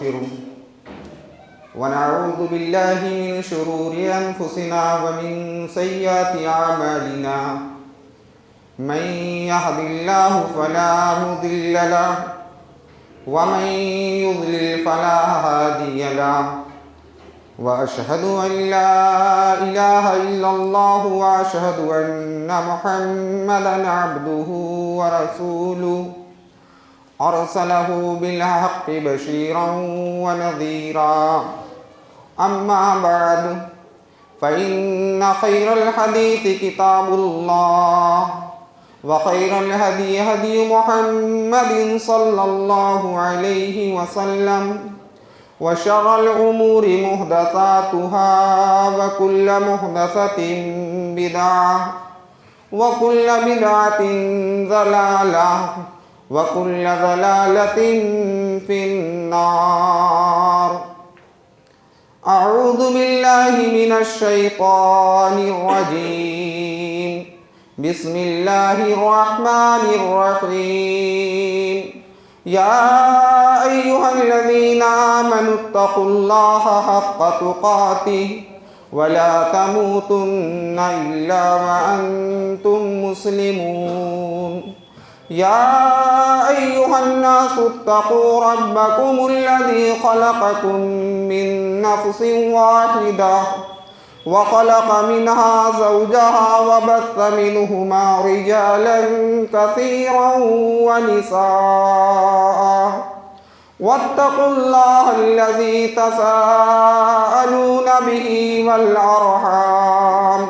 ونستغفره ونعوذ بالله من شرور أنفسنا ومن سيئات أعمالنا من يهد الله فلا مضل له ومن يضلل فلا هادي له وأشهد أن لا إله إلا الله وأشهد أن محمدا عبده ورسوله أرسله بالحق بشيرا ونذيرا أما بعد فإن خير الحديث كتاب الله وخير الهدي هدي محمد صلى الله عليه وسلم وشر الأمور محدثاتها وكل محدثة بدعة وكل بدعة ضلالة وكل ضلالة في النار. أعوذ بالله من الشيطان الرجيم. بسم الله الرحمن الرحيم. يا أيها الذين آمنوا اتقوا الله حق تقاته ولا تموتن إلا وأنتم مسلمون. يا أيها الناس اتقوا ربكم الذي خلقكم من نفس واحدة وخلق منها زوجها وبث منهما رجالا كثيرا ونساء واتقوا الله الذي تساءلون به والأرحام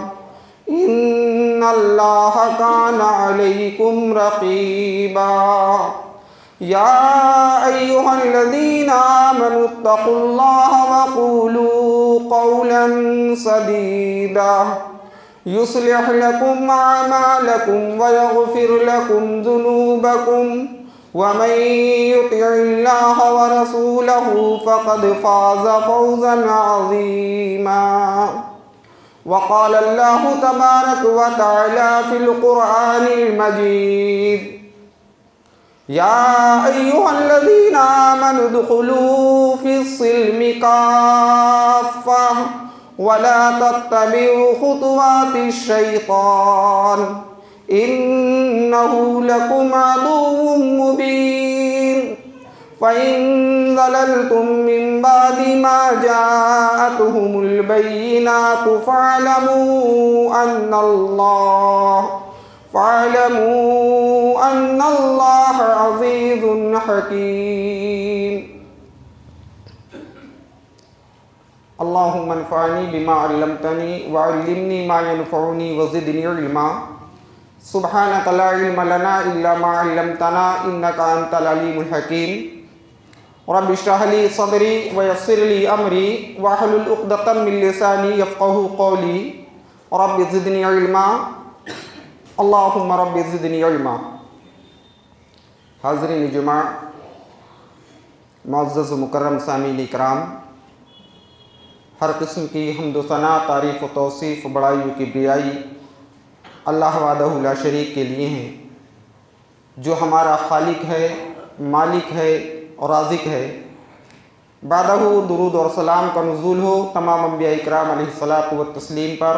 إن الله كان عليكم رقيبا. يا أيها الذين آمنوا اتقوا الله وقولوا قولا سديدا يصلح لكم أعمالكم ويغفر لكم ذنوبكم ومن يطع الله ورسوله فقد فاز فوزا عظيما. وقال الله تبارك وتعالى في القرآن المجيد: يا أيها الذين آمنوا ادخلوا في السلم كافة ولا تتبعوا خطوات الشيطان إنه لكم عدو مبين. فإن ضللتم من بعد ما جاءتهم البينات فاعلموا أن الله عزيز حكيم. اللهم انفعني بما علمتني وعلمني ما ينفعني وزدني علما. سبحانك لا علم لنا إلا ما علمتنا إنك أنت العليم الحكيم. رب اشرح لي صدري ويسر لي أمري واحلل عقدة من لساني يفقهوا قولي. رب زدني علما. اللهم رب زدنی علما. حاضرین جمعہ، معزز و مکرم سامعین اکرام، ہر قسم کی حمد و ثنا، تعریف و توصیف، بڑائی و کبریائی اللہ وحدہ لا شریک کے لیے ہیں، جو ہمارا خالق ہے، مالک ہے اور رازق ہے. بعدہ درود اور سلام کا نزول ہو تمام انبیاء اکرام علیہ الصلاۃ والتسلیم پر،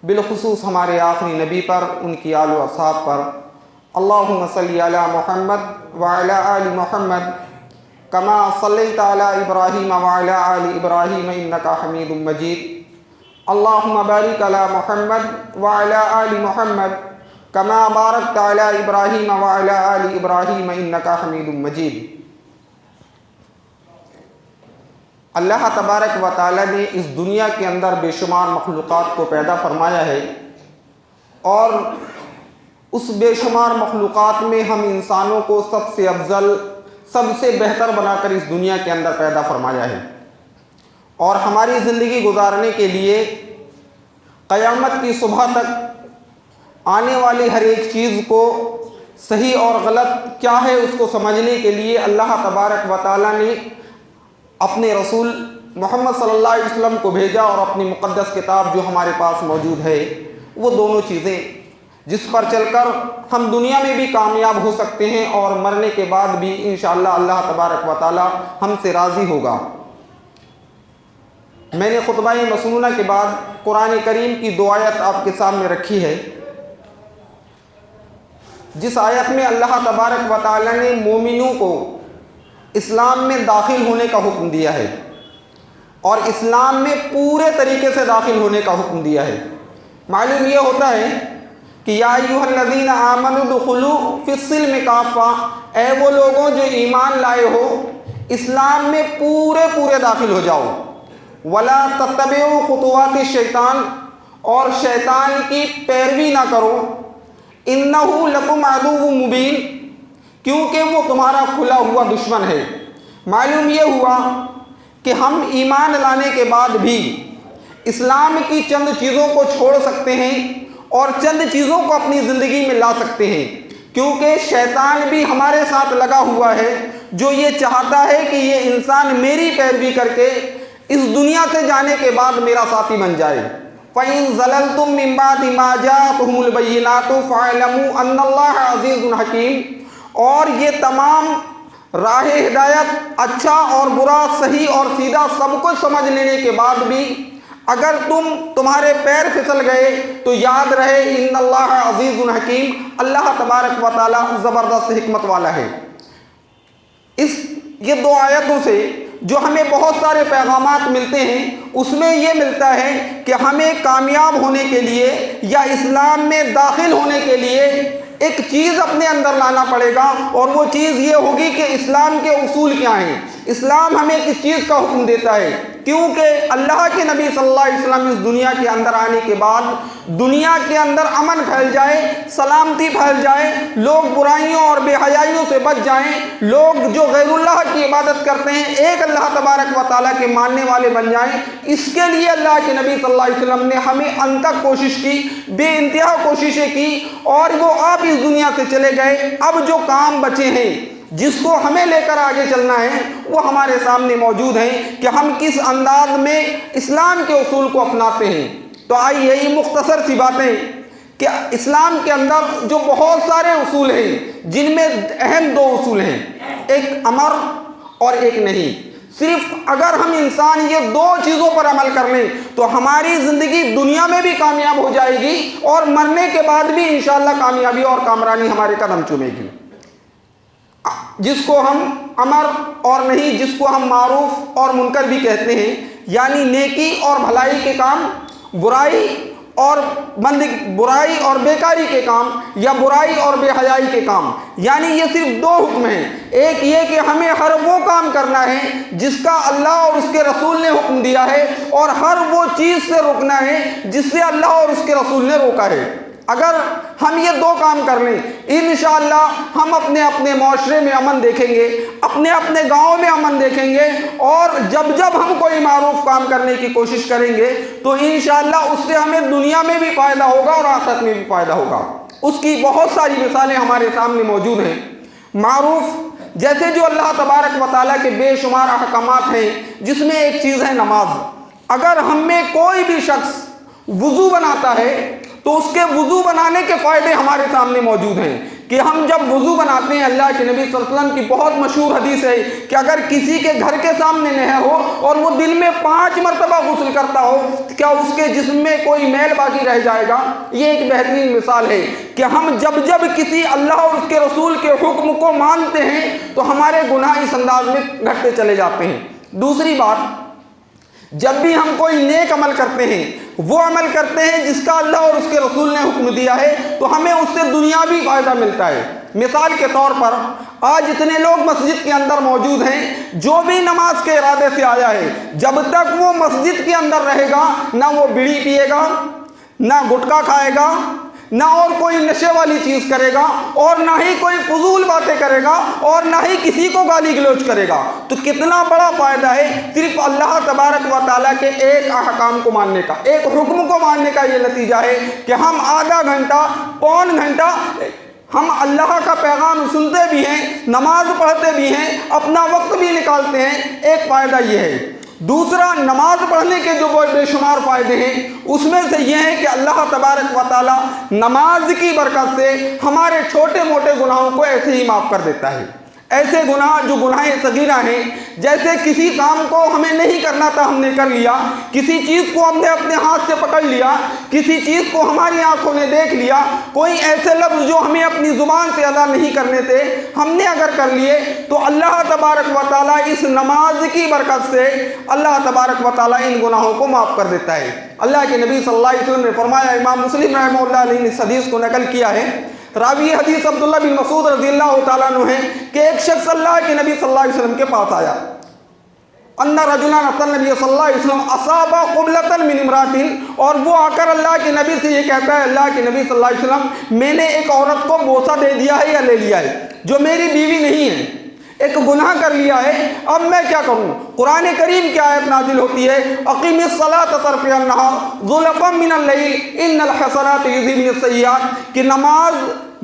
بالخصوص ہمارے آخری نبی پر، ان کی آل و اصحاب پر. اللہم صلی علی محمد وعلی آل محمد کما صلیت علی ابراہیم وعلی آل ابراہیم انک حمید مجید. اللہم بارک علی محمد وعلی آل محمد کما بارکت علی ابراہیم وعلی آل ابراہیم انک حمید مجید. اللہ تبارک و تعالی نے اس دنیا کے اندر بے شمار مخلوقات کو پیدا فرمایا ہے، اور اس بے شمار مخلوقات میں ہم انسانوں کو سب سے افضل، سب سے بہتر بنا کر اس دنیا کے اندر پیدا فرمایا ہے، اور ہماری زندگی گزارنے کے لیے قیامت کی صبح تک آنے والی ہر ایک چیز کو صحیح اور غلط کیا ہے اس کو سمجھنے کے لیے اللہ تبارک و تعالی نے اپنے رسول محمد صلی اللہ علیہ وسلم کو بھیجا، اور اپنی مقدس کتاب جو ہمارے پاس موجود ہے وہ دونوں چیزیں جس پر چل کر ہم دنیا میں بھی کامیاب ہو سکتے ہیں اور مرنے کے بعد بھی انشاءاللہ اللہ تبارک و تعالی ہم سے راضی ہوگا۔ میں نے خطبہ مسنونہ کے بعد قرآن کریم کی 2 آیت آپ کے سامنے رکھی ہے، جس آیت میں اللہ تبارک و تعالی نے مومنوں کو اسلام میں داخل ہونے کا حکم دیا ہے اور اسلام میں پورے طریقے سے داخل ہونے کا حکم دیا ہے۔ معلوم یہ ہوتا ہے کہ یا ایھا الذین آمنوا ادخلوا فی السلم کافہ، اے وہ لوگوں جو ایمان لائے ہو اسلام میں پورے داخل ہو جاؤ۔ ولا تتبعوا خطوات الشیطان، اور شیطان کی پیروی نہ کرو۔ انہ لکم عدو مبین، کیونکہ وہ تمہارا کھلا ہوا دشمن ہے۔ معلوم یہ ہوا کہ ہم ایمان لانے کے بعد بھی اسلام کی چند چیزوں کو چھوڑ سکتے ہیں اور چند چیزوں کو اپنی زندگی میں لا سکتے ہیں، کیونکہ شیطان بھی ہمارے ساتھ لگا ہوا ہے، جو یہ چاہتا ہے کہ یہ انسان میری پیروی کر کے اس دنیا سے جانے کے بعد میرا ساتھی بن جائے۔ فَإِن زَلَلْتُم مِّن بَعْدِ مَا جَاءَتْكُمُ الْبَيِّنَاتُ فَاعْلَمُوا أَنَّ اللَّهَ عَزِيزٌ حَكِيمٌ، اور یہ تمام راہ ہدایت، اچھا اور برا، صحیح اور سیدھا سب کچھ سمجھ لینے کے بعد بھی اگر تمہارے پیر پھسل گئے تو یاد رہے ان اللہ عزیز حکیم، اللہ تبارک و تعالی زبردست حکمت والا ہے۔ یہ 2 آیتوں سے جو ہمیں بہت سارے پیغامات ملتے ہیں، اس میں یہ ملتا ہے کہ ہمیں کامیاب ہونے کے لیے یا اسلام میں داخل ہونے کے لیے ایک چیز اپنے اندر لانا پڑے گا، اور وہ چیز یہ ہوگی کہ اسلام کے اصول کیا ہیں، اسلام ہمیں کس چیز کا حکم دیتا ہے۔ کیونکہ اللہ کے نبی صلی اللہ علیہ وسلم اس دنیا کے اندر آنے کے بعد دنیا کے اندر امن پھیل جائے، سلامتی پھیل جائے، لوگ برائیوں اور بے حیائیوں سے بچ جائیں، لوگ جو غیر اللہ کی عبادت کرتے ہیں ایک اللہ تبارک و تعالیٰ کے ماننے والے بن جائیں، اس کے لیے اللہ کے نبی صلی اللہ علیہ وسلم نے ہمیں انت تک کوشش کی، بے انتہا کوششیں کی، اور وہ آپ اس دنیا سے چلے گئے۔ اب جو کام بچے ہیں جس کو ہمیں لے کر آگے چلنا ہے وہ ہمارے سامنے موجود ہیں کہ ہم کس انداز میں اسلام کے اصول کو اپناتے ہیں۔ تو آئیے یہی مختصر سی باتیں کہ اسلام کے اندر جو بہت سارے اصول ہیں، جن میں اہم 2 اصول ہیں، ایک امر اور ایک نہیں۔ صرف اگر ہم انسان یہ 2 چیزوں پر عمل کر لیں تو ہماری زندگی دنیا میں بھی کامیاب ہو جائے گی اور مرنے کے بعد بھی انشاءاللہ کامیابی اور کامرانی ہمارے قدم چومے گی۔ جس کو ہم امر اور نہیں، جس کو ہم معروف اور منکر بھی کہتے ہیں، یعنی نیکی اور بھلائی کے کام، برائی اور بیکاری کے کام، یا برائی اور بے حیائی کے کام، یعنی یہ صرف 2 حکم ہیں۔ ایک یہ کہ ہمیں ہر وہ کام کرنا ہے جس کا اللہ اور اس کے رسول نے حکم دیا ہے، اور ہر وہ چیز سے رکنا ہے جس سے اللہ اور اس کے رسول نے روکا ہے۔ اگر ہم یہ 2 کام کر لیں انشاءاللہ ہم اپنے معاشرے میں امن دیکھیں گے، اپنے گاؤں میں امن دیکھیں گے، اور جب ہم کوئی معروف کام کرنے کی کوشش کریں گے تو انشاءاللہ اس سے ہمیں دنیا میں بھی فائدہ ہوگا اور آخرت میں بھی فائدہ ہوگا۔ اس کی بہت ساری مثالیں ہمارے سامنے موجود ہیں۔ معروف جیسے جو اللہ تبارک و تعالیٰ کے بے شمار احکامات ہیں، جس میں ایک چیز ہے نماز۔ اگر ہم میں کوئی بھی شخص وضو بناتا ہے تو اس کے وضو بنانے کے فائدے ہمارے سامنے موجود ہیں کہ ہم جب وضو بناتے ہیں، اللہ کے نبی صلی اللہ علیہ وسلم کی بہت مشہور حدیث ہے کہ اگر کسی کے گھر کے سامنے نہر ہو اور وہ دن میں 5 مرتبہ غسل کرتا ہو، کیا اس کے جسم میں کوئی میل باقی رہ جائے گا؟ یہ ایک بہترین مثال ہے کہ ہم جب کسی اللہ اور اس کے رسول کے حکم کو مانتے ہیں تو ہمارے گناہ اس انداز میں گھٹتے چلے جاتے ہیں۔ دوسری بات، جب بھی ہم کوئی نیک عمل کرتے ہیں، وہ عمل کرتے ہیں جس کا اللہ اور اس کے رسول نے حکم دیا ہے، تو ہمیں اس سے دنیاوی فائدہ ملتا ہے۔ مثال کے طور پر آج اتنے لوگ مسجد کے اندر موجود ہیں، جو بھی نماز کے ارادے سے آیا ہے، جب تک وہ مسجد کے اندر رہے گا نہ وہ بیڑی پیے گا، نہ گٹکا کھائے گا، نہ اور کوئی نشے والی چیز کرے گا، اور نہ ہی کوئی فضول باتیں کرے گا، اور نہ ہی کسی کو گالی گلوچ کرے گا۔ تو کتنا بڑا فائدہ ہے صرف اللہ تبارک و تعالیٰ کے ایک احکام کو ماننے کا، ایک حکم کو ماننے کا۔ یہ نتیجہ ہے کہ ہم آدھا گھنٹہ، پون گھنٹہ ہم اللہ کا پیغام سنتے بھی ہیں، نماز پڑھتے بھی ہیں، اپنا وقت بھی نکالتے ہیں۔ ایک فائدہ یہ ہے۔ دوسرا نماز پڑھنے کے جو بے شمار فائدے ہیں اس میں سے یہ ہے کہ اللہ تبارک و تعالیٰ نماز کی برکت سے ہمارے چھوٹے موٹے گناہوں کو ایسے ہی معاف کر دیتا ہے۔ ایسے گناہ جو گناہ صغیرہ ہیں، جیسے کسی کام کو ہمیں نہیں کرنا تھا ہم نے کر لیا، کسی چیز کو ہم نے اپنے ہاتھ سے پکڑ لیا، کسی چیز کو ہماری آنکھوں نے دیکھ لیا، کوئی ایسے لفظ جو ہمیں اپنی زبان سے ادا نہیں کرنے تھے ہم نے اگر کر لیے، تو اللہ تبارک و تعالیٰ اس نماز کی برکت سے اللہ تبارک و تعالیٰ ان گناہوں کو معاف کر دیتا ہے۔ اللہ کے نبی صلی اللہ علیہ وسلم نے فرمایا، امام مسلم رحمہ اللہ علیہ نے اس حدیث کو نقل کیا ہے، راوی حدیث عبداللہ بن مسعود رضی اللہ تعالیٰ عنہ ہے کہ ایک شخص اللہ کے نبی صلی اللہ علیہ وسلم کے پاس آیا، ان رجلا اتى النبي صلی اللہ علیہ وسلم اصاب قبلة من امرأة، اور وہ آ کر اللہ کے نبی سے یہ کہتا ہے، اللہ کے نبی صلی اللہ علیہ وسلم میں نے ایک عورت کو بوسہ دے دیا ہے یا لے لیا ہے جو میری بیوی نہیں ہے، ایک گناہ کر لیا ہے، اب میں کیا کروں؟ قرآن کریم کی آیت نازل ہوتی ہے، اقیم الصلاۃ طرفی النہار زلفا من اللیل ان الحسنات یذہبن السیئات، کہ نماز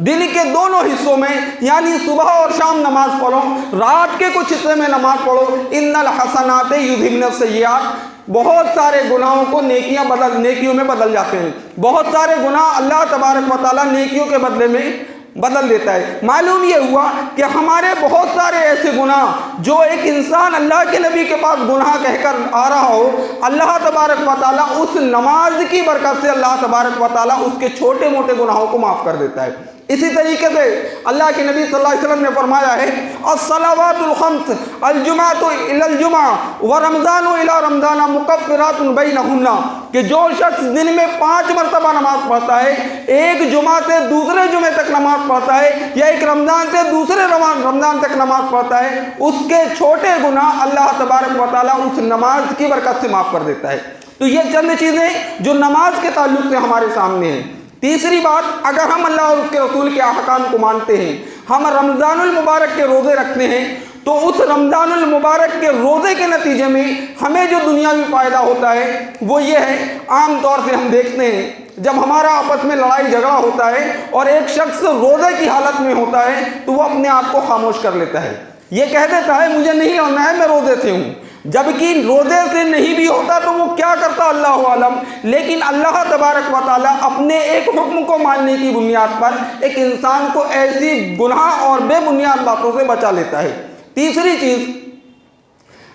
دن کے دونوں حصوں میں یعنی صبح اور شام نماز پڑھو، رات کے کچھ حصے میں نماز پڑھو، ان الحسنات یذہبن السیئات، بہت سارے گناہوں کو نیکیوں میں بدل جاتے ہیں، بہت سارے گناہ اللہ تبارک و تعالیٰ نیکیوں کے بدلے میں بدل دیتا ہے۔ معلوم یہ ہوا کہ ہمارے بہت سارے ایسے گناہ جو ایک انسان اللہ کے نبی کے پاس گناہ کہہ کر آ رہا ہو، اللہ تبارک و تعالیٰ اس نماز کی برکت سے اللہ تبارک و تعالیٰ اس کے چھوٹے موٹے گناہوں کو معاف کر دیتا ہے۔ اسی طریقے سے اللہ کے نبی صلی اللہ علیہ وسلم نے فرمایا ہے، الصلوات الخمس الجمعۃ الی الجمعہ ورمضان الی رمضان مکفرات بینہن، کہ جو شخص دن میں 5 مرتبہ نماز پڑھتا ہے، ایک جمعہ سے دوسرے جمعے تک نماز پڑھتا ہے، یا ایک رمضان سے دوسرے رمضان تک نماز پڑھتا ہے، اس کے چھوٹے گناہ اللہ تبارک و تعالیٰ اس نماز کی برکت سے معاف کر دیتا ہے۔ تو یہ چند چیزیں جو نماز کے تعلق سے ہمارے سامنے ہیں۔ تیسری بات، اگر ہم اللہ اور اس کے رسول کے احکام کو مانتے ہیں، ہم رمضان المبارک کے روزے رکھتے ہیں، تو اس رمضان المبارک کے روزے کے نتیجے میں ہمیں جو دنیاوی فائدہ ہوتا ہے وہ یہ ہے، عام طور سے ہم دیکھتے ہیں جب ہمارا آپس میں لڑائی جھگڑا ہوتا ہے اور ایک شخص روزے کی حالت میں ہوتا ہے تو وہ اپنے آپ کو خاموش کر لیتا ہے، یہ کہہ دیتا ہے مجھے نہیں لڑنا ہے، میں روزے سے ہوں، جبکہ روزے سے نہیں بھی ہوتا تو وہ کیا کرتا اللہ عالم، لیکن اللہ تبارک و تعالیٰ اپنے ایک حکم کو ماننے کی بنیاد پر ایک انسان کو ایسی گناہ اور بے بنیاد باتوں سے بچا لیتا ہے۔ تیسری چیز،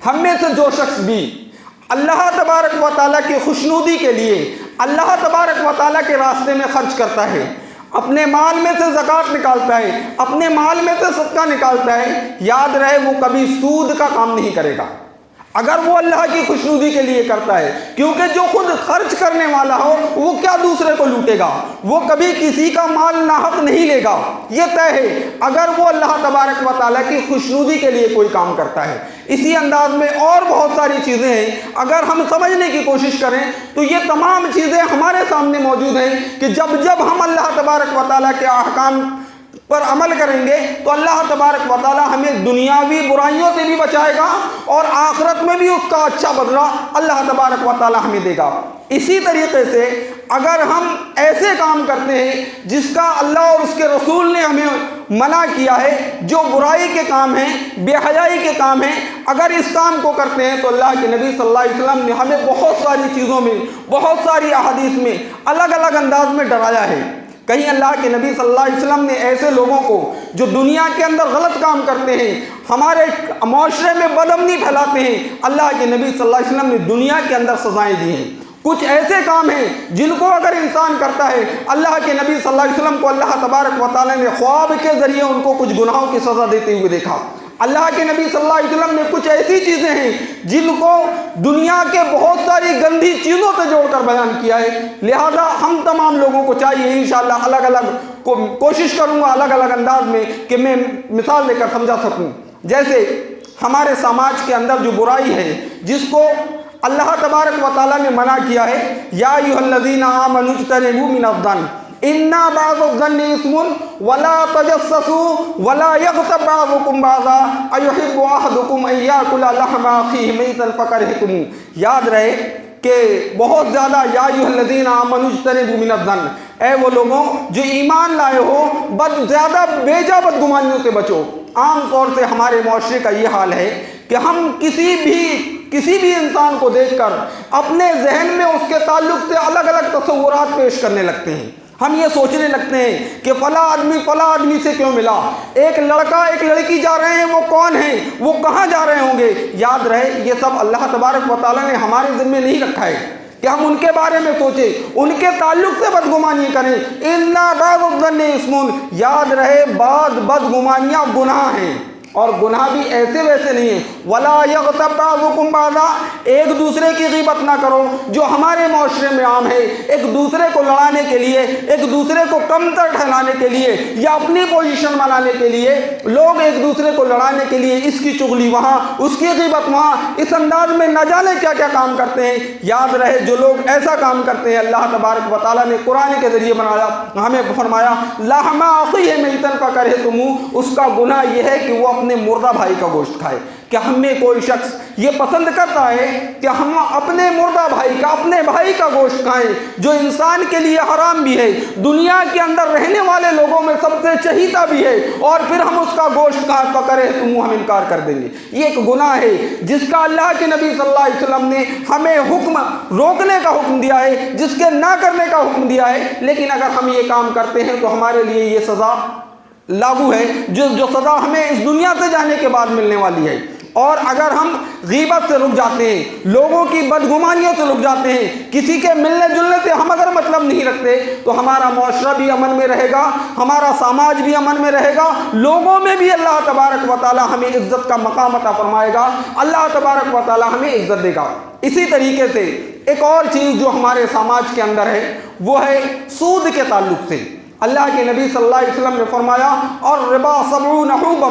ہم میں سے جو شخص بھی اللہ تبارک و تعالیٰ کی خوشنودی کے لیے اللہ تبارک و تعالیٰ کے راستے میں خرچ کرتا ہے، اپنے مال میں سے زکوٰۃ نکالتا ہے، اپنے مال میں سے صدقہ نکالتا ہے، یاد رہے وہ کبھی سود کا کام نہیں کرے گا اگر وہ اللہ کی خوشنودی کے لیے کرتا ہے، کیونکہ جو خود خرچ کرنے والا ہو وہ کیا دوسرے کو لوٹے گا، وہ کبھی کسی کا مال ناحق نہیں لے گا، یہ طے ہے اگر وہ اللہ تبارک و تعالیٰ کی خوشنودی کے لیے کوئی کام کرتا ہے۔ اسی انداز میں اور بہت ساری چیزیں ہیں، اگر ہم سمجھنے کی کوشش کریں تو یہ تمام چیزیں ہمارے سامنے موجود ہیں کہ جب جب ہم اللہ تبارک و تعالیٰ کے احکام پر عمل کریں گے تو اللہ تبارک و تعالیٰ ہمیں دنیاوی برائیوں سے بھی بچائے گا اور آخرت میں بھی اس کا اچھا بدلہ اللہ تبارک و تعالیٰ ہمیں دے گا۔ اسی طریقے سے اگر ہم ایسے کام کرتے ہیں جس کا اللہ اور اس کے رسول نے ہمیں منع کیا ہے، جو برائی کے کام ہیں، بے حیائی کے کام ہیں، اگر اس کام کو کرتے ہیں تو اللہ کے نبی صلی اللہ علیہ وسلم نے ہمیں بہت ساری چیزوں میں، بہت ساری احادیث میں الگ الگ انداز میں ڈرایا ہے۔ کہیں اللہ کے نبی صلی اللہ علیہ وسلم نے ایسے لوگوں کو جو دنیا کے اندر غلط کام کرتے ہیں، ہمارے معاشرے میں بدامنی پھیلاتے ہیں، اللہ کے نبی صلی اللہ علیہ وسلم نے دنیا کے اندر سزائیں دی ہیں۔ کچھ ایسے کام ہیں جن کو اگر انسان کرتا ہے، اللہ کے نبی صلی اللہ علیہ وسلم کو اللہ تبارک و تعالیٰ نے خواب کے ذریعے ان کو کچھ گناہوں کی سزا دیتے ہوئے دیکھا۔ اللہ کے نبی صلی اللہ علیہ وسلم نے کچھ ایسی چیزیں ہیں جن کو دنیا کے بہت ساری گندی چیزوں سے جوڑ کر بیان کیا ہے، لہذا ہم تمام لوگوں کو چاہیے انشاءاللہ الگ الگ کوشش کروں گا الگ الگ انداز میں کہ میں مثال دے کر سمجھا سکوں۔ جیسے ہمارے سماج کے اندر جو برائی ہے جس کو اللہ تبارک و تعالیٰ نے منع کیا ہے، یا ایھا الذین آمنوا اجتنبوا من الظن ان بعض الظن اسم ولا تجسسوا ولا یغتب بعضکم بعضا ایحب احدکم ان یاکل لحم اخیہ میتا فکرہتموہ۔ یاد رہے کہ بہت زیادہ یا ایھا الذین آمنوا اجتنبوا من الظن، اے وہ لوگوں جو ایمان لائے ہو زیادہ بیجا بدگمانیوں سے بچو۔ عام طور سے ہمارے معاشرے کا یہ حال ہے کہ ہم کسی بھی کسی بھی انسان کو دیکھ کر اپنے ذہن میں اس کے تعلق سے الگ الگ تصورات پیش کرنے لگتے ہیں۔ ہم یہ سوچنے لگتے ہیں کہ فلاں آدمی سے کیوں ملا، ایک لڑکا ایک لڑکی جا رہے ہیں، وہ کون ہیں، وہ کہاں جا رہے ہوں گے۔ یاد رہے یہ سب اللہ تبارک و تعالیٰ نے ہمارے ذمہ نہیں رکھا ہے کہ ہم ان کے بارے میں سوچیں، ان کے تعلق سے بدگمانی کریں۔ اِنَّا بَعْضَ الظَّنِّ اِثْمٌ، یاد رہے بعض بدگمانیاں گناہ ہیں، اور گناہ بھی ایسے ویسے نہیں ہیں۔ وَلَا يَغْتَبْ بَعْضُكُمْ بَعْضًا، ایک دوسرے کی غیبت نہ کرو، جو ہمارے معاشرے میں عام ہے، ایک دوسرے کو لڑانے کے لیے، ایک دوسرے کو کمتر ٹھہرانے کے لیے یا اپنی پوزیشن بنانے کے لیے لوگ ایک دوسرے کو لڑانے کے لیے اس کی چغلی وہاں، اس کی غیبت وہاں، اس انداز میں نہ جانے کیا کیا کام کرتے ہیں۔ یاد رہے جو لوگ ایسا کام کرتے ہیں، اللہ تبارک و تعالیٰ نے قرآن کے ذریعے بنایا، ہمیں فرمایا لَحْمَ أَخِيهِ مَيْتًا فَكَرِهْتُمُوهُ، اس کا گناہ یہ ہے کہ وہ اپنے مردہ بھائی کا گوشت کھائے۔ کہ ہم میں کوئی شخص یہ پسند کرتا ہے کہ ہم اپنے مردہ بھائی کا، اپنے بھائی کا گوشت کھائیں، جو انسان کے لیے حرام بھی ہے، دنیا کے اندر رہنے والے لوگوں میں سب سے چہیتا بھی ہے، اور پھر ہم اس کا گوشت کھا پکڑے تم ہم انکار کر دیں گے۔ یہ ایک گناہ ہے جس کا اللہ کے نبی صلی اللہ علیہ وسلم نے ہمیں حکم روکنے کا حکم دیا ہے، جس کے نہ کرنے کا حکم دیا ہے، لیکن اگر ہم یہ کام کرتے ہیں تو ہمارے لیے یہ سزا لاگو ہے، جو سزا ہمیں اس دنیا سے جانے کے بعد ملنے والی ہے۔ اور اگر ہم غیبت سے رک جاتے ہیں، لوگوں کی بدگمانیوں سے رک جاتے ہیں، کسی کے ملنے جلنے سے ہم اگر مطلب نہیں رکھتے، تو ہمارا معاشرہ بھی امن میں رہے گا، ہمارا سماج بھی امن میں رہے گا، لوگوں میں بھی اللہ تبارک و تعالی ہمیں عزت کا مقام عطا فرمائے گا، اللہ تبارک و تعالی ہمیں عزت دے گا۔ اسی طریقے سے ایک اور چیز جو ہمارے سماج کے اندر ہے وہ ہے سود کے تعلق سے۔ اللہ کے نبی صلی اللہ علیہ وسلم نے فرمایا اور ربا 70 حوبا،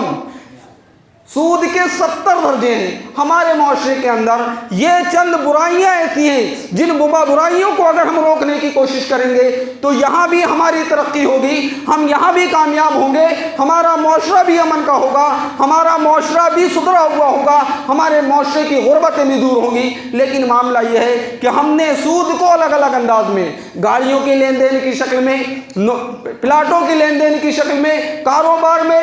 سود کے 70 درجے ہیں۔ ہمارے معاشرے کے اندر یہ چند برائیاں ایسی ہیں جن برائیوں کو اگر ہم روکنے کی کوشش کریں گے تو یہاں بھی ہماری ترقی ہوگی، ہم یہاں بھی کامیاب ہوں گے، ہمارا معاشرہ بھی امن کا ہوگا، ہمارا معاشرہ بھی سدھرا ہوا ہوگا، ہمارے معاشرے کی غربتیں بھی دور ہوں گی۔ لیکن معاملہ یہ ہے کہ ہم نے سود کو الگ الگ انداز میں، گاڑیوں کی لین دین کی شکل میں، پلاٹوں کی لین دین کی شکل میں، کاروبار میں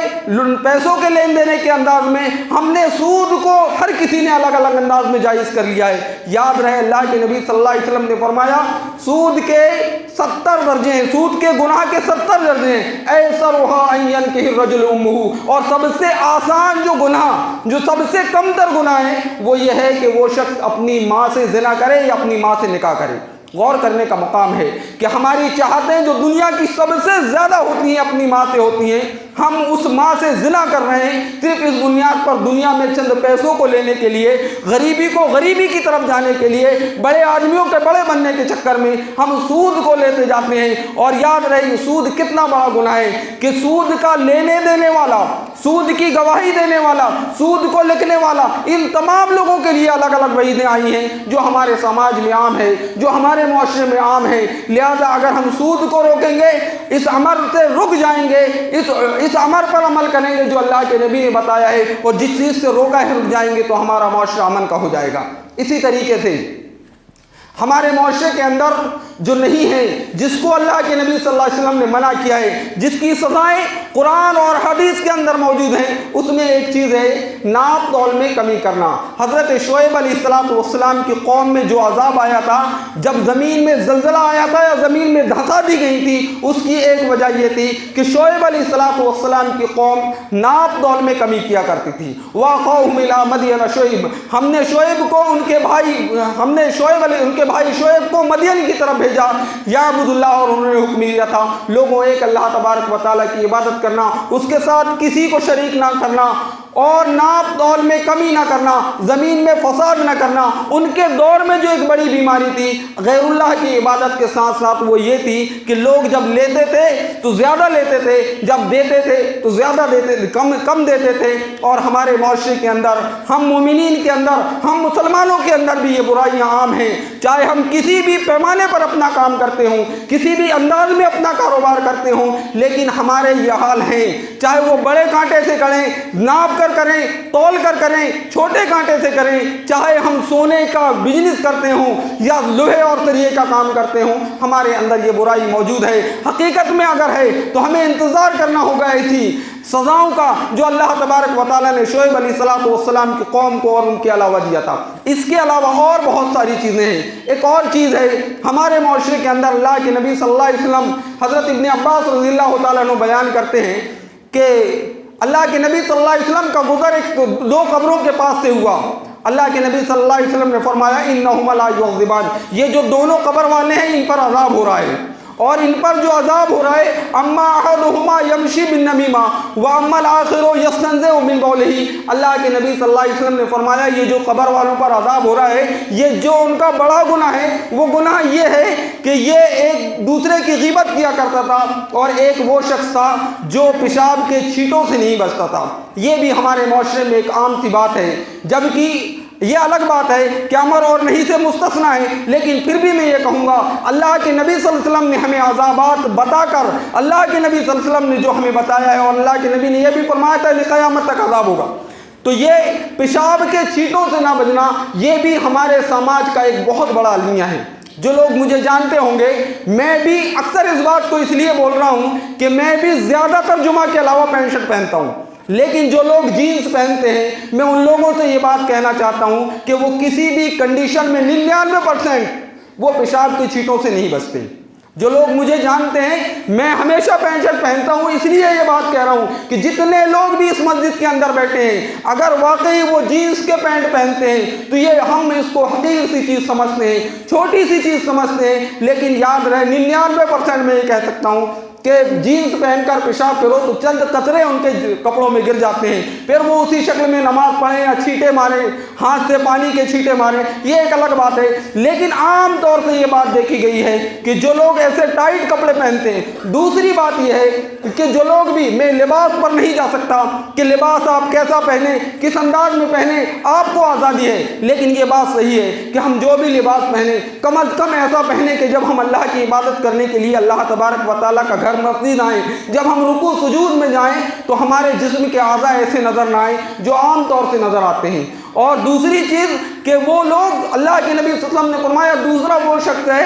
پیسوں کے لین دینے کے انداز میں، ہم نے سود کو ہر کسی نے الگ الگ انداز میں جائز کر لیا ہے۔ یاد رہے اللہ کے نبی صلی اللہ علیہ وسلم نے فرمایا سود کے 70 درجے ہیں، سود کے گناہ کے 70 درجے ہیں۔ ایسرھا ان ینکح الرجل امہ، اور سب سے آسان جو گناہ، جو سب سے کم تر گناہ ہے وہ یہ ہے کہ وہ شخص اپنی ماں سے زنا کرے یا اپنی ماں سے نکاح کرے۔ غور کرنے کا مقام ہے کہ ہماری چاہتیں جو دنیا کی سب سے زیادہ ہوتی ہیں اپنی ماں سے ہوتی ہیں، ہم اس ماں سے زنا کر رہے ہیں صرف اس بنیاد پر دنیا میں چند پیسوں کو لینے کے لیے، غریبی کو غریبی کی طرف جانے کے لیے، بڑے آدمیوں کے بڑے بننے کے چکر میں ہم سود کو لیتے جاتے ہیں۔ اور یاد رہے سود کتنا بڑا گناہ ہے کہ سود کا لینے دینے والا، سود کی گواہی دینے والا، سود کو لکھنے والا، ان تمام لوگوں کے لیے الگ الگ وعیدیں آئی ہیں جو ہمارے سماج میں عام ہے، جو ہمارے معاشرے میں عام ہے۔ لہذا اگر ہم سود کو روکیں گے، اس امر سے رک جائیں گے، اس امر پر عمل کریں گے جو اللہ کے نبی نے بتایا ہے، اور جس چیز سے روکا ہے رک جائیں گے، تو ہمارا معاشرہ امن کا ہو جائے گا۔ اسی طریقے سے ہمارے معاشرے کے اندر جو نہیں ہے، جس کو اللہ کے نبی صلی اللہ علیہ وسلم نے منع کیا ہے، جس کی سزائیں قرآن اور حدیث کے اندر موجود ہیں، اس میں ایک چیز ہے ناپ تول میں کمی کرنا۔ حضرت شعیب علیہ السلام کی قوم میں جو عذاب آیا تھا، جب زمین میں زلزلہ آیا تھا یا زمین میں دھسا دی گئی تھی، اس کی ایک وجہ یہ تھی کہ شعیب علیہ السلام کی قوم ناپ تول میں کمی کیا کرتی تھی۔ وَأَخَاهُمْ إِلَىٰ مَدْيَنَ شعیب، ہم نے شعیب کو ان کے بھائی شعیب کو مدین کی طرف بھیجا، یعبد اللہ، اور انہوں نے حکم دیا تھا لوگوں ایک اللہ تبارک و تعالیٰ کی عبادت کرنا، اس کے ساتھ کسی کو شریک نہ کرنا، اور ناپ تول میں کمی نہ کرنا، زمین میں فساد نہ کرنا۔ ان کے دور میں جو ایک بڑی بیماری تھی غیر اللہ کی عبادت کے ساتھ ساتھ وہ یہ تھی کہ لوگ جب لیتے تھے تو زیادہ لیتے تھے، جب دیتے تھے تو زیادہ دیتے، کم دیتے تھے۔ اور ہمارے معاشرے کے اندر، ہم مومنین کے اندر، ہم مسلمانوں کے اندر بھی یہ برائیاں عام ہیں، چاہے ہم کسی بھی پیمانے پر اپنا کام کرتے ہوں، کسی بھی انداز میں اپنا کاروبار کرتے ہوں، لیکن ہمارے یہ حال ہیں، چاہے وہ بڑے کانٹے سے کریں، ناپ کر کریں، تول کر کریں، چھوٹے کانٹے سے کریں، چاہے ہم سونے کا بزنس کرتے ہوں یا لوہے اور سریے کا کام کرتے ہوں، ہمارے اندر یہ برائی موجود ہے۔ حقیقت میں اگر ہے تو ہمیں انتظار کرنا ہوگا ایسی سزاؤں کا جو اللہ تبارک و تعالیٰ نے شعیب علیہ السلام کی قوم کو اور ان کے علاوہ دیا تھا۔ اس کے علاوہ اور بہت ساری چیزیں ہیں۔ ایک اور چیز ہے ہمارے معاشرے کے اندر، اللہ کے نبی صلی اللہ علیہ وسلم حضرت ابن عباس رضی اللہ تعالیٰ عنہ بیان کرتے ہیں کہ اللہ کے نبی صلی اللہ علیہ وسلم کا گزر ایک دو قبروں کے پاس سے ہوا۔ اللہ کے نبی صلی اللہ علیہ وسلم نے فرمایا انہما لا یعذبان، یہ جو دونوں قبر والے ہیں ان پر عذاب ہو رہا ہے، اور ان پر جو عذاب ہو رہا ہے اما احدہما یمشی بالنمیمہ واما الاخر یستنزع من بولہ۔ اللہ کے نبی صلی اللہ علیہ وسلم نے فرمایا یہ جو قبر والوں پر عذاب ہو رہا ہے، یہ جو ان کا بڑا گناہ ہے وہ گناہ یہ ہے کہ یہ ایک دوسرے کی غیبت کیا کرتا تھا، اور ایک وہ شخص تھا جو پیشاب کے چھینٹوں سے نہیں بچتا تھا۔ یہ بھی ہمارے معاشرے میں ایک عام سی بات ہے، جبکہ یہ الگ بات ہے کہ امر اور نہیں سے مستثنا ہے، لیکن پھر بھی میں یہ کہوں گا اللہ کے نبی صلی اللہ علیہ وسلم نے ہمیں عذابات بتا کر، اللہ کے نبی صلی اللہ علیہ وسلم نے جو ہمیں بتایا ہے، اور اللہ کے نبی نے یہ بھی فرمایا تھا قیامت تک عذاب ہوگا، تو یہ پیشاب کے چھینٹوں سے نہ بچنا یہ بھی ہمارے سماج کا ایک بہت بڑا المیہ ہے۔ جو لوگ مجھے جانتے ہوں گے، میں بھی اکثر اس بات کو اس لیے بول رہا ہوں کہ میں بھی زیادہ تر جمعہ کے علاوہ پینٹ شرٹ پہنتا ہوں، لیکن جو لوگ جینس پہنتے ہیں میں ان لوگوں سے یہ بات کہنا چاہتا ہوں کہ وہ کسی بھی کنڈیشن میں 99% وہ پیشاب کی چھینٹوں سے نہیں بچتے۔ جو لوگ مجھے جانتے ہیں میں ہمیشہ پینٹ شرٹ پہنتا ہوں، اس لیے یہ بات کہہ رہا ہوں کہ جتنے لوگ بھی اس مسجد کے اندر بیٹھے ہیں اگر واقعی وہ جینس کے پینٹ پہنتے ہیں تو یہ ہم اس کو حقیر سی چیز سمجھتے ہیں، چھوٹی سی چیز سمجھتے ہیں، لیکن یاد رہے 99% میں یہ کہہ سکتا ہوں کہ جینس پہن کر پیشاب کرو تو چند قطرے ان کے کپڑوں میں گر جاتے ہیں، پھر وہ اسی شکل میں نماز پڑھیں یا چھینٹے ماریں، ہاتھ سے پانی کے چھینٹے ماریں، یہ ایک الگ بات ہے۔ لیکن عام طور سے یہ بات دیکھی گئی ہے کہ جو لوگ ایسے ٹائٹ کپڑے پہنتے ہیں۔ دوسری بات یہ ہے کہ جو لوگ بھی، میں لباس پر نہیں جا سکتا کہ لباس آپ کیسا پہنیں، کس انداز میں پہنیں، آپ کو آزادی ہے، لیکن یہ بات صحیح ہے کہ ہم جو بھی لباس پہنیں کم از کم ایسا پہنیں کہ جب ہم اللہ کی عبادت کرنے کے لیے اللہ تبارک و تعالیٰ کا گھر مسجد آئیں، جب ہم رکوع سجود میں جائیں تو ہمارے جسم کے اعضاء ایسے نظر نہ آئیں جو عام طور سے نظر آتے ہیں۔ اور دوسری چیز کہ وہ لوگ، اللہ کے نبی صلی اللہ علیہ وسلم نے فرمایا دوسرا وہ شخص ہے